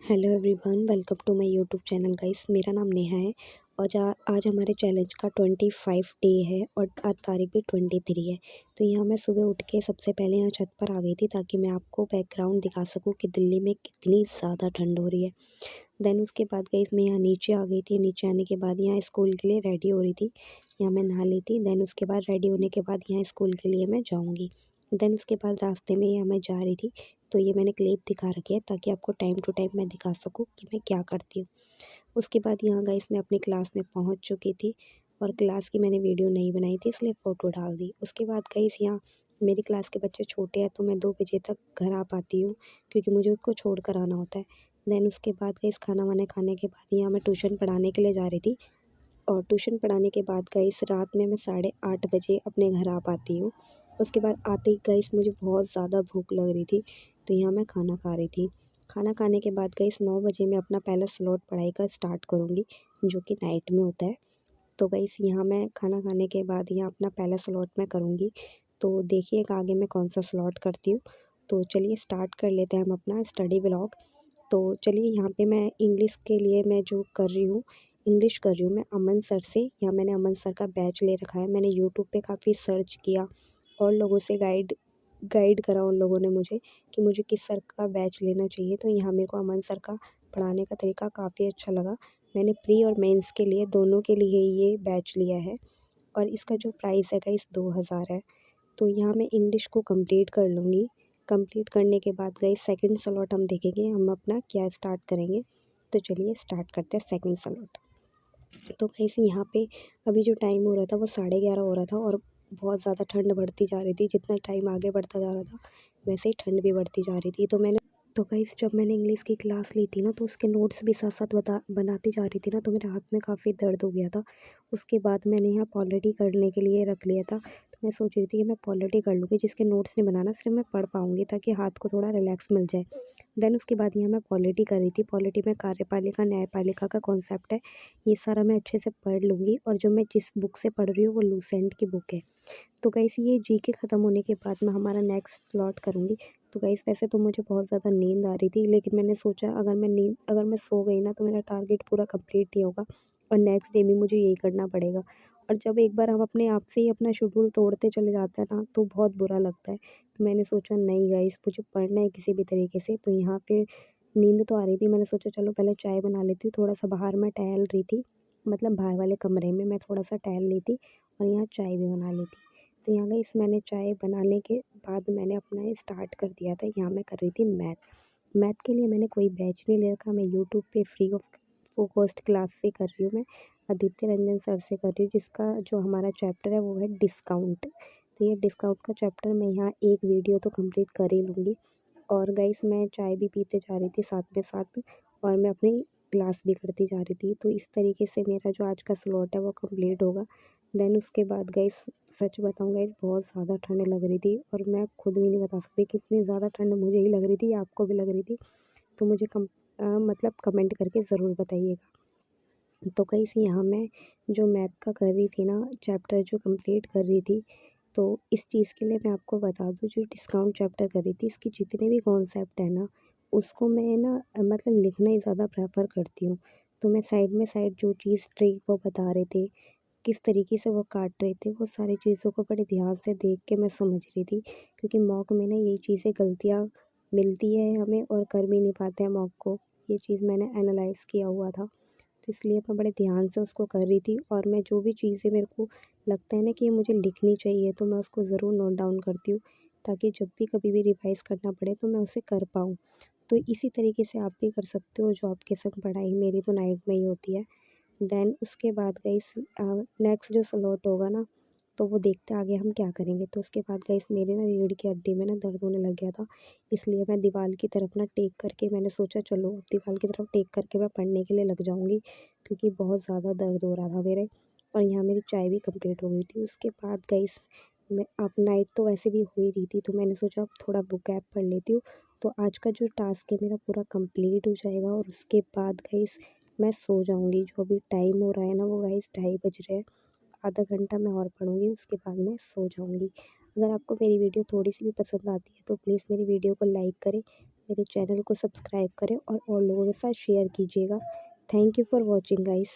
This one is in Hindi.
Hello everyone, welcome to my YouTube channel guys. मेरा नाम नेहा है और आज हमारे चैलेंज का 25 डे है और आज तारीख भी 23 है। तो यहाँ मैं सुबह उठ के सबसे पहले यहाँ छत पर आ गई थी ताकि मैं आपको बैकग्राउंड दिखा सकूँ कि दिल्ली में कितनी ज़्यादा ठंड हो रही है। देन उसके बाद गाइस मैं यहाँ नीचे आ गई थी। नीचे आने के बाद यहाँ स्कूल के लिए रेडी हो रही थी। यहाँ मैं नहा ली थी। देन उसके बाद रेडी होने के बाद यहाँ स्कूल के लिए मैं जाऊँगी। देन उसके बाद रास्ते में यहाँ मैं जा रही थी, तो ये मैंने क्लिप दिखा रखी है ताकि आपको टाइम टू टाइम मैं दिखा सकूँ कि मैं क्या करती हूँ। उसके बाद यहाँ गाइस मैं अपनी क्लास में पहुँच चुकी थी और क्लास की मैंने वीडियो नहीं बनाई थी, इसलिए फ़ोटो डाल दी। उसके बाद गाइस यहाँ मेरी क्लास के बच्चे छोटे हैं तो मैं 2 बजे तक घर आ पाती हूँ, क्योंकि मुझे उसको छोड़ कर आना होता है। देन उसके बाद गाइस खाना वाना खाने के बाद यहाँ मैं ट्यूशन पढ़ाने के लिए जा रही थी और ट्यूशन पढ़ाने के बाद गाइस रात में मैं 8:30 बजे अपने घर आ पाती हूँ। उसके बाद आते ही गाइस मुझे बहुत ज़्यादा भूख लग रही थी, तो यहाँ मैं खाना खा रही थी। खाना खाने के बाद गाइस 9 बजे मैं अपना पहला स्लॉट पढ़ाई का स्टार्ट करूँगी, जो कि नाइट में होता है। तो गाइस यहाँ मैं खाना खाने के बाद यहाँ अपना पहला स्लॉट मैं करूँगी। तो देखिएगा आगे मैं कौन सा स्लॉट करती हूँ। तो चलिए स्टार्ट कर लेते हैं हम अपना स्टडी व्लॉग। तो चलिए यहाँ पे मैं इंग्लिश के लिए मैं जो कर रही हूँ, इंग्लिश कर रही हूँ मैं अमन सर से। यहाँ मैंने अमन सर का बैच ले रखा है। मैंने यूट्यूब पे काफ़ी सर्च किया और लोगों से गाइड गाइड करा उन लोगों ने मुझे कि मुझे किस सर का बैच लेना चाहिए। तो यहाँ मेरे को अमन सर का पढ़ाने का तरीका काफ़ी अच्छा लगा। मैंने प्री और मेंस के लिए दोनों के लिए ये बैच लिया है और इसका जो प्राइस है गाइस 2000 है। तो यहाँ मैं इंग्लिश को कंप्लीट कर लूँगी। कंप्लीट करने के बाद गाइस सेकंड स्लॉट हम देखेंगे हम अपना क्या स्टार्ट करेंगे। तो चलिए स्टार्ट करते हैं सेकंड स्लॉट। तो गाइस यहाँ पे अभी जो टाइम हो रहा था वो 11:30 हो रहा था और बहुत ज़्यादा ठंड बढ़ती जा रही थी। जितना टाइम आगे बढ़ता जा रहा था वैसे ही ठंड भी बढ़ती जा रही थी। तो गाइस जब मैंने इंग्लिश की क्लास ली थी ना, तो उसके नोट्स भी साथ साथ बनाती जा रही थी ना, तो मेरे हाथ में काफ़ी दर्द हो गया था। उसके बाद मैंने यहाँ पॉलिटी करने के लिए रख लिया था। तो मैं सोच रही थी कि मैं पॉलिटी कर लूँगी, जिसके नोट्स नहीं बनाना, सिर्फ मैं पढ़ पाऊँगी ताकि हाथ को थोड़ा रिलैक्स मिल जाए। देन उसके बाद यहाँ मैं पॉलिटी कर रही थी। पॉलिटी में कार्यपालिका न्यायपालिका का कॉन्सेप्ट है, ये सारा मैं अच्छे से पढ़ लूँगी। और जो मैं जिस बुक से पढ़ रही हूँ वो लूसेंट की बुक है। तो गाइस ये जीके ख़त्म होने के बाद मैं हमारा नेक्स्ट स्लॉट करूँगी। तो गाइस वैसे तो मुझे बहुत ज़्यादा नींद आ रही थी, लेकिन मैंने सोचा अगर मैं सो गई ना तो मेरा टारगेट पूरा कंप्लीट नहीं होगा और नेक्स्ट डे भी मुझे यही करना पड़ेगा। और जब एक बार हम अपने आप से ही अपना शेड्यूल तोड़ते चले जाते हैं ना, तो बहुत बुरा लगता है। तो मैंने सोचा नहीं गाइस, मुझे पढ़ना है किसी भी तरीके से। तो यहाँ पे नींद तो आ रही थी, मैंने सोचा चलो पहले चाय बना लेती हूँ। थोड़ा सा बाहर मैं टहल रही थी, मतलब बाहर वाले कमरे में मैं थोड़ा सा टहल ली थी और यहाँ चाय भी बना ली थी। तो यहाँ गाइस मैंने चाय बनाने के बाद मैंने अपना ये स्टार्ट कर दिया था। यहाँ मैं कर रही थी मैथ। मैथ के लिए मैंने कोई बैच नहीं ले रखा, मैं यूट्यूब पे फ्री ऑफ कॉस्ट क्लास से कर रही हूँ। मैं आदित्य रंजन सर से कर रही हूँ, जिसका जो हमारा चैप्टर है वो है डिस्काउंट। तो ये डिस्काउंट का चैप्टर मैं यहाँ एक वीडियो तो कंप्लीट कर ही लूँगी। और गाइस मैं चाय भी पीते जा रही थी साथ में साथ, और मैं अपनी क्लास भी करती जा रही थी। तो इस तरीके से मेरा जो आज का स्लॉट है वो कंप्लीट होगा। देन उसके बाद गाइस सच बताऊँ गाइस बहुत ज़्यादा ठंड लग रही थी और मैं खुद भी नहीं बता सकती कितनी ज़्यादा ठंड मुझे ही लग रही थी या आपको भी लग रही थी। तो मुझे मतलब कमेंट करके ज़रूर बताइएगा। तो गाइस यहाँ मैं जो मैथ का कर रही थी ना, चैप्टर जो कंप्लीट कर रही थी, तो इस चीज़ के लिए मैं आपको बता दूँ, जो डिस्काउंट चैप्टर कर रही थी इसके जितने भी कॉन्सेप्ट है ना, उसको मैं ना मतलब लिखना ही ज़्यादा प्रेफर करती हूँ। तो मैं साइड में साइड जो चीज़ ट्रिक वो बता रहे थे, किस तरीके से वो काट रहे थे, वो सारी चीज़ों को बड़े ध्यान से देख के मैं समझ रही थी। क्योंकि मॉक में ना यही चीज़ें गलतियाँ मिलती है हमें और कर भी नहीं पाते हैं मॉक को। ये चीज़ मैंने एनालाइज़ किया हुआ था। तो इसलिए मैं बड़े ध्यान से उसको कर रही थी और मैं जो भी चीज़ें मेरे को लगता है ना कि ये मुझे लिखनी चाहिए, तो मैं उसको ज़रूर नोट डाउन करती हूँ, ताकि जब भी कभी भी रिवाइज़ करना पड़े तो मैं उसे कर पाऊँ। तो इसी तरीके से आप भी कर सकते हो। जो आपके संग पढ़ाई मेरी तो नाइट में ही होती है। देन उसके बाद गाइस नेक्स्ट जो स्लॉट होगा ना, तो वो देखते हैं आगे हम क्या करेंगे। तो उसके बाद गाइस मेरे ना रीढ़ की हड्डी में ना दर्द होने लग गया था, इसलिए मैं दीवार की तरफ ना टेक करके मैंने सोचा चलो अब दीवार की तरफ टेक करके मैं पढ़ने के लिए लग जाऊँगी, क्योंकि बहुत ज़्यादा दर्द हो रहा था मेरे। और यहाँ मेरी चाय भी कंप्लीट हो गई थी। उसके बाद गाइस मैं अब नाइट तो वैसे भी हो ही रही थी, तो मैंने सोचा अब थोड़ा बुक ऐप पढ़ लेती हूँ। तो आज का जो टास्क है मेरा पूरा कंप्लीट हो जाएगा और उसके बाद गाइस मैं सो जाऊँगी। जो अभी टाइम हो रहा है ना वो गाइस 2:30 बज रहे हैं। आधा घंटा मैं और पढ़ूँगी, उसके बाद मैं सो जाऊँगी। अगर आपको मेरी वीडियो थोड़ी सी भी पसंद आती है तो प्लीज़ मेरी वीडियो को लाइक करें, मेरे चैनल को सब्सक्राइब करें और लोगों के साथ शेयर कीजिएगा। Thank you for watching guys.